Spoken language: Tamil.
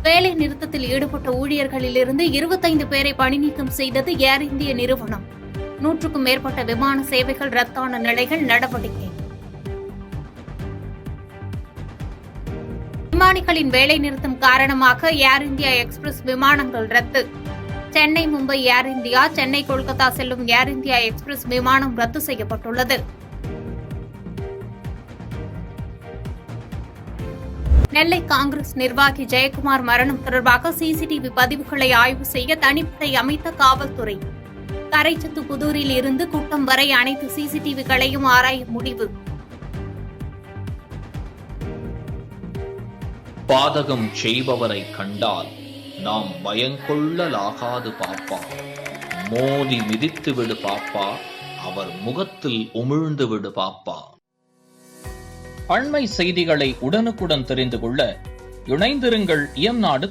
வேலை நிறுத்தத்தில் ஈடுபட்ட ஊழியர்களிலிருந்து 25 பேரை பணிநீக்கம் செய்தது ஏர் இந்திய நிறுவனம். 100க்கும் மேற்பட்ட விமான சேவைகள் ரத்தான நிலையில் நடவடிக்கை. விமானிகளின் வேலை நிறுத்தம் காரணமாக ஏர் இந்தியா எக்ஸ்பிரஸ் விமானங்கள் ரத்து. சென்னை மும்பை ஏர் இந்தியா, சென்னை கொல்கத்தா செல்லும் ஏர் இந்தியா எக்ஸ்பிரஸ் விமானம் ரத்து செய்யப்பட்டுள்ளது. நெல்லை காங்கிரஸ் நிர்வாகி ஜெயக்குமார் மரணம் தொடர்பாக சிசிடிவி பதிவுகளை ஆய்வு செய்ய தனிப்படை அமைத்த காவல்துறை. கரைச்சத்து புதூரில் இருந்து குட்டம் வரை அனைத்து சிசிடிவிகளையும் ஆராய முடிவு. பாதகம் செய்பவரை கண்டால் நாம் பயங்கொள்ளலாகாது பாப்பா. மோதி மிதித்து விடு பாப்பா, அவர் முகத்தில் உமிழ்ந்து விடு பாப்பா. அண்மை செய்திகளை உடனுக்குடன் தெரிந்து கொள்ள இணைந்திருங்கள் இயம்நாடு.